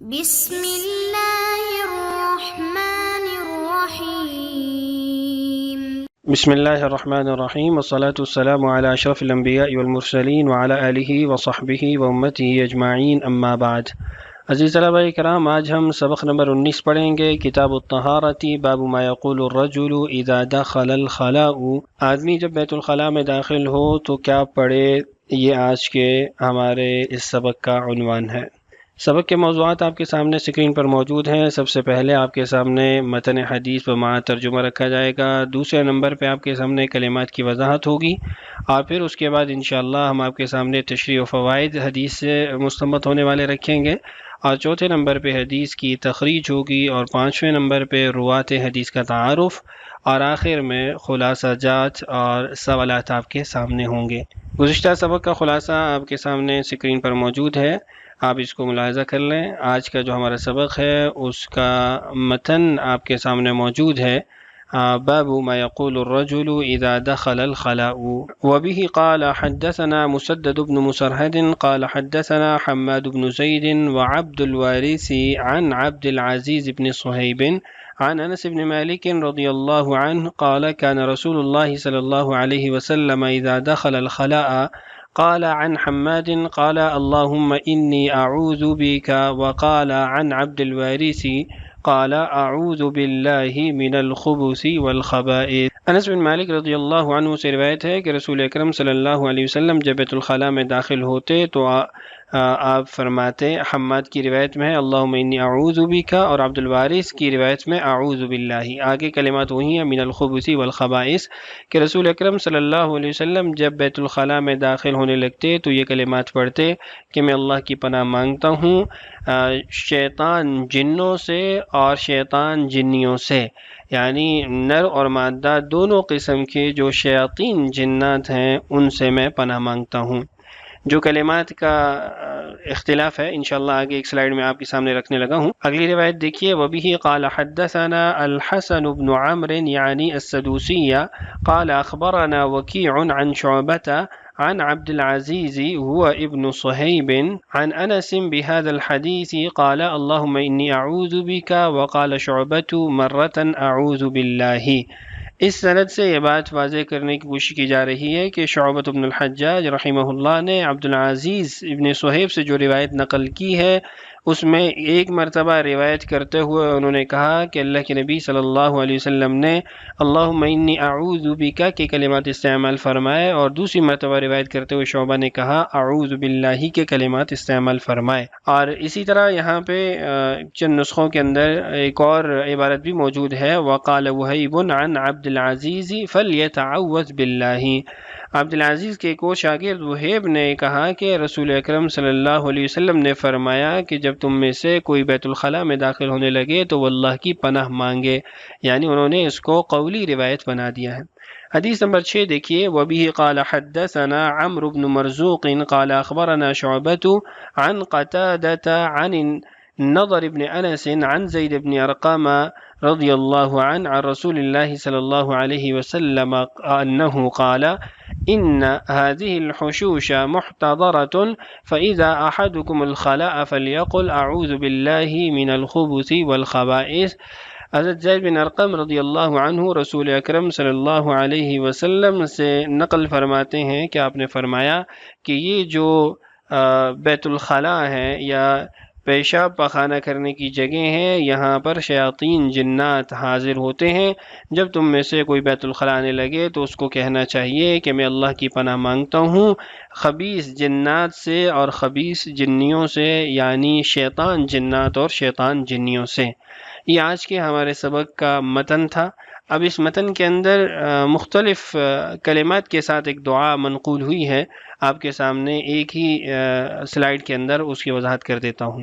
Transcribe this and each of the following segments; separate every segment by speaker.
Speaker 1: بسم اللہ الرحمن الرحیم
Speaker 2: بسم اللہ الرحمن الرحیم والصلاة والسلام علی اشرف الانبیاء والمرسلین وعلی آلہ وصحبہ وامتہ اجمعین اما بعد۔ عزیز طلبہ کرام، آج ہم سبق نمبر 19 پڑھیں گے، کتاب الطہارۃ، باب ما یقول الرجل اذا دخل الخلاء۔ آدمی جب بیت الخلاء میں داخل ہو تو کیا پڑھے، یہ آج کے ہمارے اس سبق کا عنوان ہے۔ سبق کے موضوعات آپ کے سامنے اسکرین پر موجود ہیں۔ سب سے پہلے آپ کے سامنے متن حدیث و معنی ترجمہ رکھا جائے گا، دوسرے نمبر پہ آپ کے سامنے کلمات کی وضاحت ہوگی، اور پھر اس کے بعد انشاءاللہ ہم آپ کے سامنے تشریح و فوائد حدیث سے مستنبط ہونے والے رکھیں گے، اور چوتھے نمبر پہ حدیث کی تخریج ہوگی، اور پانچویں نمبر پہ روات حدیث کا تعارف، اور آخر میں خلاصہ جات اور سوالات آپ کے سامنے ہوں گے۔ گزشتہ سبق کا خلاصہ آپ کے سامنے اسکرین پر موجود ہے، آپ اس کو ملاحظہ کر لیں۔ آج کا جو ہمارا سبق ہے اس کا متن آپ کے سامنے موجود ہے، باب ما يقول الرجل اذا دخل الخلاء۔ وبه قال حدثنا مسدد بن مسرهد قال حدثنا حماد بن زيد وعبد الوارث عن عبد العزيز بن صهيب عن انس بن مالك رضي الله عنه قال كان رسول الله صلى الله عليه وسلم اذا دخل الخلاء قال عن حماد قال اللهم إني أعوذ بك، وقال عن عبد الوارث قال اعوذ باللہ من الخبث والخبائث۔ انس بن مالک رضی اللہ عنہ سے روایت ہے کہ رسول اکرم صلی اللہ علیہ وسلم جب بیت الخلاء میں داخل ہوتے تو آپ فرماتے، حماد کی روایت میں ہے اللہم انی اعوذ بک، اور عبد الوارث کی روایت میں اعوذ باللہ۔ آگے کلمات وہی ہیں، من الخبث والخبائث، کہ رسول اکرم صلی اللہ علیہ وسلم جب بیت الخلاء میں داخل ہونے لگتے تو یہ کلمات پڑھتے کہ میں اللہ کی پناہ مانگتا ہوں شیطان جنوں سے اور شیطان جنیوں سے، یعنی نر اور مادہ دونوں قسم کے جو شیاطین جنات ہیں ان سے میں پناہ مانگتا ہوں۔ جو کلمات کا اختلاف ہے انشاءاللہ آگے ایک سلائیڈ میں آپ کے سامنے رکھنے لگا ہوں۔ اگلی روایت دیکھیے، وبه قال حدثنا الحسن بن عمرو يعني السدوسي قال اخبرنا وكيع عن شعبة عن عبد العزيز هو ابن صهيب عن انس بهذا الحديث قال اللهم اني اعوذ بك، وقال شعبة مرة اعوذ بالله۔ اس سند سے یہ بات واضح کرنے کی کوشش کی جا رہی ہے کہ شعبۃ بن الحجاج رحمہ اللہ نے عبد العزیز ابن صہیب سے جو روایت نقل کی ہے اس میں ایک مرتبہ روایت کرتے ہوئے انہوں نے کہا کہ اللہ کے نبی صلی اللہ علیہ وسلم نے اللہم انی اعوذ بک کے کلمات استعمال فرمائے، اور دوسری مرتبہ روایت کرتے ہوئے شعبہ نے کہا اعوذ باللہ کے کلمات استعمال فرمائے۔ اور اسی طرح یہاں پہ چند نسخوں کے اندر ایک اور عبارت بھی موجود ہے، وقال وہیب عن عبد العزیز فلیتعوذ باللہ۔ عبد العزیز کے ایک اور شاگرد وہیب نے کہا کہ رسول اکرم صلی اللہ علیہ وسلم نے فرمایا کہ جب تم میں سے کوئی بیت الخلاء میں داخل ہونے لگے تو وہ اللہ کی پناہ مانگے، یعنی انہوں نے اس کو قولی روایت بنا دیا ہے۔ حدیث نمبر 6 دیکھیے، وبه قال حدثنا عمرو بن مرزوق قال اخبرنا شعبة عن قتادة عن النضر بن انس عن زید بن ارقم رضی اللہ عنہ عن رسول اللہ صلی اللہ علیہ وسلم انه قال ان هذه الحشوش محتضرة فاذا احدكم الخلاء فليقل اعوذ بالله من الخبث والخبائث۔ حضرت زید بن ارقم رضی اللہ عنہ رسول اکرم صلی اللہ علیہ وسلم سے نقل فرماتے ہیں کہ آپ نے فرمایا کہ یہ جو بیت الخلاء ہے یا پیشاب پخانہ کرنے کی جگہ ہیں، یہاں پر شیاطین جنات حاضر ہوتے ہیں۔ جب تم میں سے کوئی بیت الخلاء آنے لگے تو اس کو کہنا چاہیے کہ میں اللہ کی پناہ مانگتا ہوں خبیث جنات سے اور خبیث جنیوں سے، یعنی شیطان جنات اور شیطان جنیوں سے۔ یہ آج کے ہمارے سبق کا متن تھا۔ اب اس متن کے اندر مختلف کلمات کے ساتھ ایک دعا منقول ہوئی ہے، آپ کے سامنے ایک ہی سلائیڈ کے اندر اس کی وضاحت کر دیتا ہوں۔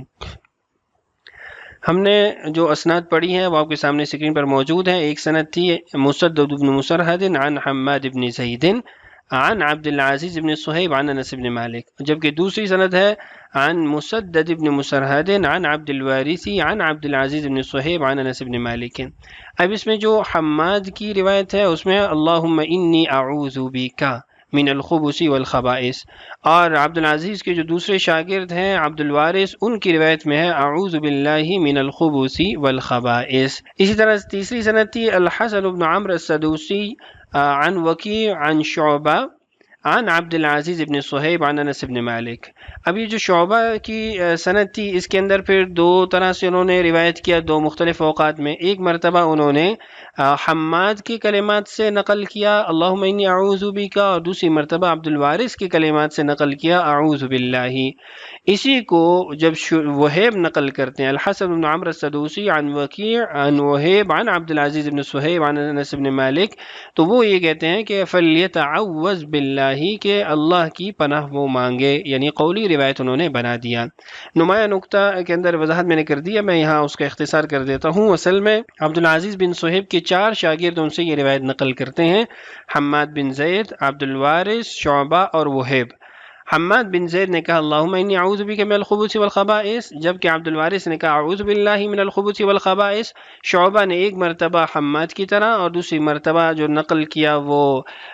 Speaker 2: ہم نے جو اسناد پڑھی ہیں وہ آپ کے سامنے اسکرین پر موجود ہیں۔ ایک سند تھی مسدد بن مسرہد عن حماد بن زید عن عبد العزیز بن صہیب عن انس بن مالک، جبکہ دوسری سند ہے عن مسدد بن مسرہد عن عبد الوارث عن عبد العزیز بن صہیب عن انس بن مالک۔ اب اس میں جو حماد کی روایت ہے اس میں اللہم انی اعوذ بک، من الخبث والخبائث۔ اور عبد العزیز کے جو دوسرے شاگرد ہیں عبد الوارث، ان کی روایت میں ہے اعوذ باللہ من الخبث والخبائث۔ اسی طرح تیسری سند تھی الحسن بن عمرو السدوسی عن وکیع عن شعبہ عن عبد العزیز بن صہیب عن انس بن مالک۔ اب یہ جو شعبہ کی سند تھی، اس کے اندر پھر دو طرح سے انہوں نے روایت کیا، دو مختلف اوقات میں۔ ایک مرتبہ انہوں نے حماد کی کلمات سے نقل کیا اللہم انی اعوذ بک، اور دوسری مرتبہ عبد الوارث کی کلمات سے نقل کیا اعوذ باللہ۔ اسی کو جب وہیب نقل کرتے ہیں الحسن بن عمرو السدوسی عن وکیع عن وہیب عن عبد العزیز بن صہیب عن انس بن مالک، تو وہ یہ کہتے ہیں کہ فلیتعوذ باللہ، کہ اللہ کی پناہ وہ مانگے، یعنی قولی روایت انہوں نے بنا دیا۔ نمایاں نقطہ کے اندر وضاحت میں نے کر دیا، میں یہاں اس کا اختصار کر دیتا ہوں۔ اصل میں عبد العزیز بن صہیب کے 4 شاگرد ان سے یہ روایت نقل کرتے ہیں، حماد بن زید، عبد الوارث، شعبہ اور وہیب۔ حماد بن زید نے کہا اللہم انی اعوذ بک من الخبث والخبائث، جبکہ عبد الوارث نے کہا اعوذ باللہ من الخبث والخبائث۔ شعبہ نے ایک مرتبہ حماد کی طرح اور دوسری مرتبہ جو نقل کیا وہ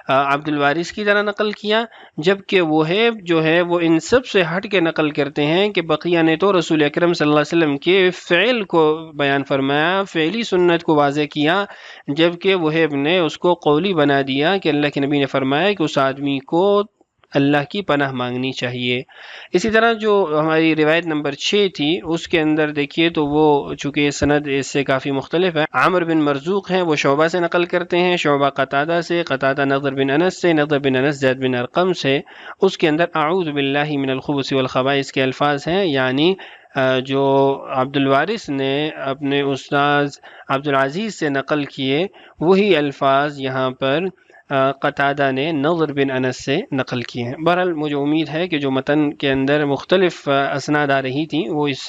Speaker 2: عبد الوارث کی طرح نقل کیا، جبکہ وہیب جو ہے وہ ان سب سے ہٹ کے نقل کرتے ہیں کہ بقیہ نے تو رسول اکرم صلی اللہ علیہ وسلم کے فعل کو بیان فرمایا، فعلی سنت کو واضح کیا، جبکہ وہیب نے اس کو قولی بنا دیا کہ اللہ کے نبی نے فرمایا کہ اس آدمی کو اللہ کی پناہ مانگنی چاہیے۔ اسی طرح جو ہماری روایت نمبر 6 تھی، اس کے اندر دیکھیے تو وہ چونکہ سند اس سے کافی مختلف ہے، عامر بن مرزوق ہیں، وہ شعبہ سے نقل کرتے ہیں، شعبہ قتادہ سے، قتادہ نضر بن انس سے، نضر بن انس زید بن ارقم سے۔ اس کے اندر اعوذ باللہ من الخبث والخبائث کے الفاظ ہیں، یعنی جو عبد الوارث نے اپنے استاذ عبد العزیز سے نقل کیے وہی الفاظ یہاں پر قتادہ نے نضر بن انس سے نقل کیے ہیں۔ بہرحال مجھے امید ہے کہ جو متن کے اندر مختلف اسناد آ رہی تھیں وہ اس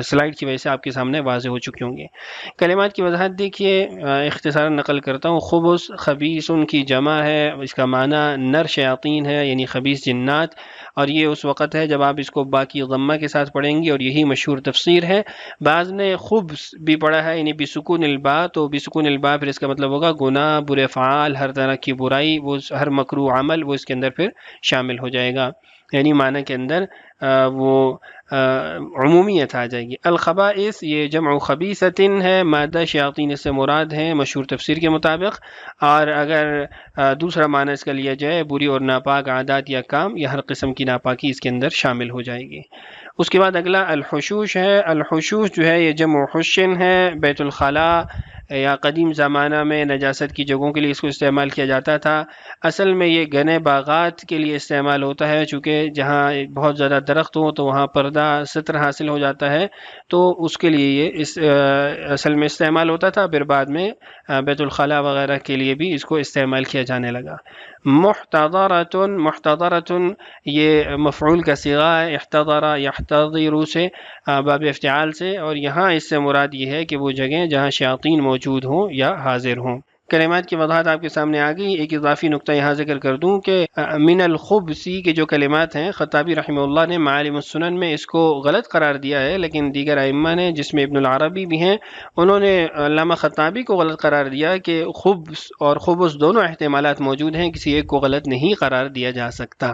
Speaker 2: سلائیڈ کی وجہ سے آپ کے سامنے واضح ہو چکی ہوں گے۔ کلمات کی وضاحت دیکھیے، اختصاراً نقل کرتا ہوں۔ خبث خبیث ان کی جمع ہے، اس کا معنی نر شیاطین ہے، یعنی خبیث جنات، اور یہ اس وقت ہے جب آپ اس کو باقی ضمہ کے ساتھ پڑھیں گے، اور یہی مشہور تفسیر ہے۔ بعض نے خبث بھی پڑھا ہے، یعنی بسکون الباء، تو بسکون الباء پھر اس کا مطلب ہوگا گناہ، برے افعال، ہر طرح کی برائی، وہ ہر مکروہ عمل وہ اس کے اندر پھر شامل ہو جائے گا، یعنی معنی کے اندر وہ عمومیت آ جائے گی۔ الخبائث یہ جمع خبیثۃ ہے، مادہ شیاطین اس سے مراد ہیں مشہور تفسیر کے مطابق، اور اگر دوسرا معنی اس کا لیا جائے بری اور ناپاک عادات یا کام، یا ہر قسم کی ناپاکی اس کے اندر شامل ہو جائے گی۔ اس کے بعد اگلا الحشوش ہے۔ الحشوش جو ہے یہ جمع حشن ہے، بیت الخلاء یا قدیم زمانہ میں نجاست کی جگہوں کے لیے اس کو استعمال کیا جاتا تھا۔ اصل میں یہ گھنے باغات کے لیے استعمال ہوتا ہے، چونکہ جہاں بہت زیادہ درخت ہوں تو وہاں پردہ ستر حاصل ہو جاتا ہے، تو اس کے لیے یہ اصل میں استعمال ہوتا تھا، پھر بعد میں بیت الخلاء وغیرہ کے لیے بھی اس کو استعمال کیا جانے لگا۔ محتضرۃ، محتضرۃ یہ مفعول کا صیغہ ہے، احتضر یحتضر سے، باب افتعال سے، اور یہاں اس سے مراد یہ ہے کہ وہ جگہیں جہاں شیاطین موجود ہوں یا حاضر ہوں۔ کلمات کی وضاحت آپ کے سامنے آ گئی۔ ایک اضافی نقطہ یہاں ذکر کر دوں کہ من الخبث کے جو کلمات ہیں، خطابی رحمہ اللہ نے معالم السنن میں اس کو غلط قرار دیا ہے، لیکن دیگر ائمہ نے جس میں ابن العربی بھی ہیں انہوں نے علامہ خطابی کو غلط قرار دیا کہ خبث اور خبث دونوں احتمالات موجود ہیں، کسی ایک کو غلط نہیں قرار دیا جا سکتا۔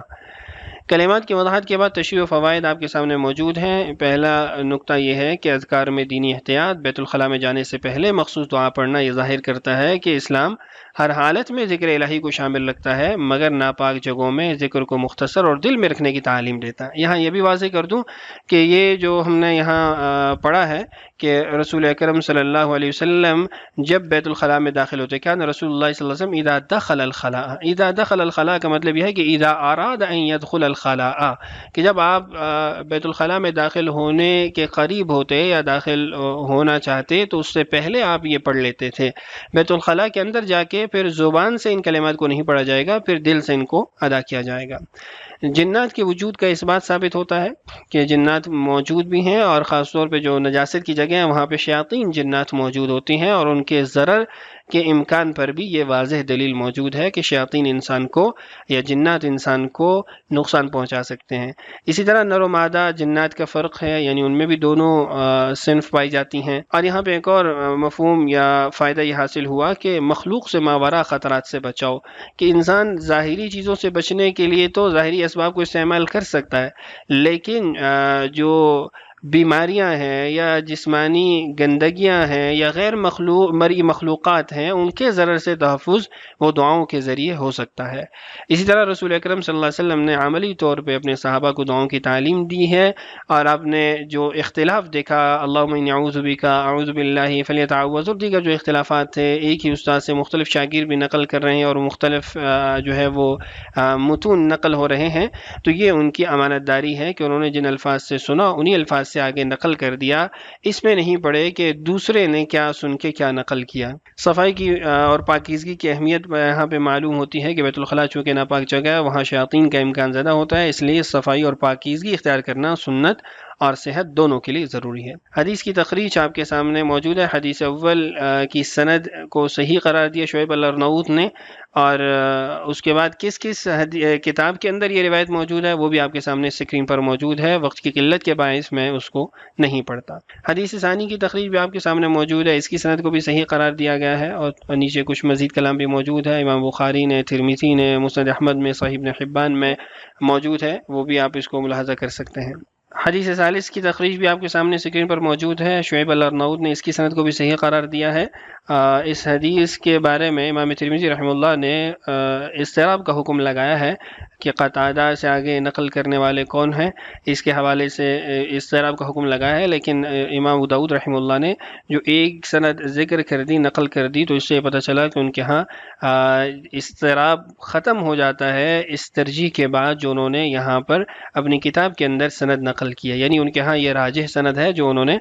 Speaker 2: کلمات کی وضاحت کے بعد تشریح و فوائد آپ کے سامنے موجود ہیں۔ پہلا نقطہ یہ ہے کہ اذکار میں دینی احتیاط، بیت الخلاء میں جانے سے پہلے مخصوص دعا پڑھنا یہ ظاہر کرتا ہے کہ اسلام ہر حالت میں ذکر الہی کو شامل رکھتا ہے، مگر ناپاک جگہوں میں ذکر کو مختصر اور دل میں رکھنے کی تعلیم دیتا ہے۔ یہاں یہ بھی واضح کر دوں کہ یہ جو ہم نے یہاں پڑھا ہے کہ رسول اکرم صلی اللہ علیہ وسلم جب بیت الخلاء میں داخل ہوتے، کیا رسول اللہ صلی اللہ علیہ وسلم اذا دخل الخلاء، اذا دخل الخلاء کا مطلب یہ ہے کہ اذا اراد ان يدخل الخلاء، کہ جب آپ بیت الخلاء میں داخل ہونے کے قریب ہوتے یا داخل ہونا چاہتے تو اس سے پہلے آپ یہ پڑھ لیتے تھے۔ بیت الخلاء کے اندر جا کے پھر زبان سے ان کلمات کو نہیں پڑھا جائے گا، پھر دل سے ان کو ادا کیا جائے گا۔ جنات کے وجود کا اس بات ثابت ہوتا ہے کہ جنات موجود بھی ہیں، اور خاص طور پہ جو نجاست کی جگہ ہیں وہاں پہ شیاطین جنات موجود ہوتی ہیں، اور ان کے ضرر کے امکان پر بھی یہ واضح دلیل موجود ہے کہ شیاطین انسان کو یا جنات انسان کو نقصان پہنچا سکتے ہیں۔ اسی طرح نر و مادہ جنات کا فرق ہے، یعنی ان میں بھی دونوں صنف پائی جاتی ہیں۔ اور یہاں پہ ایک اور مفہوم یا فائدہ یہ حاصل ہوا کہ مخلوق سے ماوراء خطرات سے بچاؤ، کہ انسان ظاہری چیزوں سے بچنے کے لیے تو ظاہری اسباب کو استعمال کر سکتا ہے، لیکن جو بیماریاں ہیں یا جسمانی گندگیاں ہیں یا غیر مرئی مخلوقات ہیں، ان کے ضرر سے تحفظ وہ دعاؤں کے ذریعے ہو سکتا ہے۔ اسی طرح رسول اکرم صلی اللہ علیہ وسلم نے عملی طور پہ اپنے صحابہ کو دعاؤں کی تعلیم دی ہے، اور آپ نے جو اختلاف دیکھا، اللہم انی اعوذ بک، اعوذ باللہ فلیتعوذ، اور دیگر جو اختلافات تھے، ایک ہی استاد سے مختلف شاگرد بھی نقل کر رہے ہیں اور مختلف جو ہے وہ متون نقل ہو رہے ہیں، تو یہ ان کی امانت داری ہے کہ انہوں نے جن الفاظ سے سنا انہی الفاظ سے آگے نقل کر دیا، اس میں نہیں پڑے کہ دوسرے نے کیا سن کے کیا نقل کیا۔ صفائی کی اور پاکیزگی کی اہمیت یہاں پہ معلوم ہوتی ہے کہ بیت الخلاء چونکہ ناپاک جگہ ہے، وہاں شیاطین کا امکان زیادہ ہوتا ہے، اس لیے صفائی اور پاکیزگی اختیار کرنا سنت اور صحت دونوں کے لیے ضروری ہے۔ حدیث کی تخریج آپ کے سامنے موجود ہے۔ حدیث اول کی سند کو صحیح قرار دیا شعیب الارناؤوط نے، اور اس کے بعد کس کس کتاب کے اندر یہ روایت موجود ہے وہ بھی آپ کے سامنے اسکرین پر موجود ہے، وقت کی قلت کے باعث میں اس کو نہیں پڑھتا۔ حدیث ثانی کی تخریج بھی آپ کے سامنے موجود ہے، اس کی سند کو بھی صحیح قرار دیا گیا ہے، اور نیچے کچھ مزید کلام بھی موجود ہے، امام بخاری نے، ترمذی نے، مسند احمد میں، صحیح ابن حبان میں موجود ہے، وہ بھی آپ اس کو ملاحظہ کر سکتے ہیں۔ حدیث ثالث کی تخریج بھی آپ کے سامنے اسکرین پر موجود ہے، شعیب الارناؤوط نے اس کی سند کو بھی صحیح قرار دیا ہے۔ اس حدیث کے بارے میں امام ترمذی رحمہ اللہ نے اضطراب کا حکم لگایا ہے کہ قتادہ سے آگے نقل کرنے والے کون ہیں، اس کے حوالے سے اضطراب کا حکم لگایا ہے، لیکن امام ابو داؤد رحمہ اللہ نے جو ایک سند ذکر کر دی، نقل کر دی، تو اس سے پتہ چلا کہ ان کے ہاں اضطراب ختم ہو جاتا ہے اس ترجیح کے بعد جو انہوں نے یہاں پر اپنی کتاب کے اندر سند نقل کیا، یعنی ان کے ہاں یہ راجح سند ہے جو انہوں نے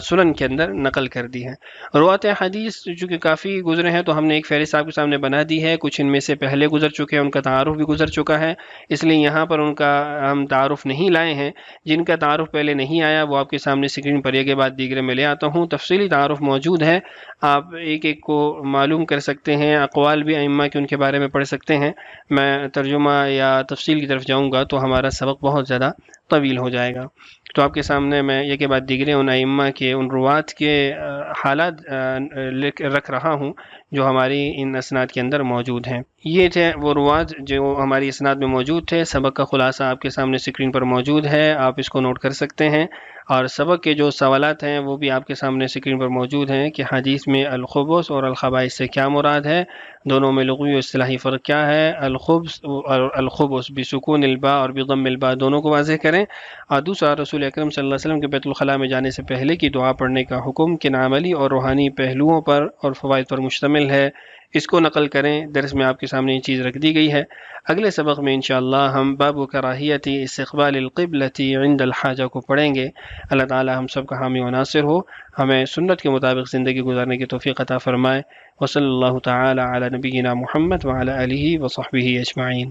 Speaker 2: سنن کے اندر نقل کر دی ہے۔ روات حدیث چونکہ کافی گزرے ہیں تو ہم نے ایک فہرست آپ کے سامنے بنا دی ہے، کچھ ان میں سے پہلے گزر چکے ہیں، ان کا تعارف بھی گزر چکا ہے، اس لیے یہاں پر ان کا ہم تعارف نہیں لائے ہیں۔ جن کا تعارف پہلے نہیں آیا وہ آپ کے سامنے اسکرین پر ایک کے بعد دیگرے میں لے آتا ہوں۔ تفصیلی تعارف موجود ہے، آپ ایک ایک کو معلوم کر سکتے ہیں، اقوال بھی ائمہ کے ان کے بارے میں پڑھ سکتے ہیں۔ میں ترجمہ یا تفصیل کی طرف جاؤں گا تو ہمارا سبق بہت زیادہ طویل ہو جائے گا، تو آپ کے سامنے میں یہ کے بعد دیگرے ان ائمہ کے، ان روات کے حالات رکھ رہا ہوں جو ہماری ان اسناد کے اندر موجود ہیں۔ یہ تھے وہ روات جو ہماری اسناد میں موجود تھے۔ سبق کا خلاصہ آپ کے سامنے اسکرین پر موجود ہے، آپ اس کو نوٹ کر سکتے ہیں، اور سبق کے جو سوالات ہیں وہ بھی آپ کے سامنے اسکرین پر موجود ہیں کہ حدیث میں الخبث اور الخبائث سے کیا مراد ہے، دونوں میں لغوی و اصطلاحی فرق کیا ہے، الخبث بسکون الباء اور بضم الباء دونوں کو واضح کریں، اور دوسرا رسول اکرم صلی اللہ علیہ وسلم کے بیت الخلاء میں جانے سے پہلے کی دعا پڑھنے کا حکم کن عملی اور روحانی پہلوؤں پر اور فوائد پر مشتمل ہے، اس کو نقل کریں۔ درس میں آپ کے سامنے یہ چیز رکھ دی گئی ہے۔ اگلے سبق میں انشاءاللہ ہم باب کراہیت استقبال القبلۃ عند الحاجہ کو پڑھیں گے۔ اللہ تعالی ہم سب کا حامی و ناصر ہو، ہمیں سنت کے مطابق زندگی گزارنے کی توفیق عطا فرمائے۔ وصلی اللہ تعالی علی نبینا محمد وعلی آلہ وصحبہ اجمعین۔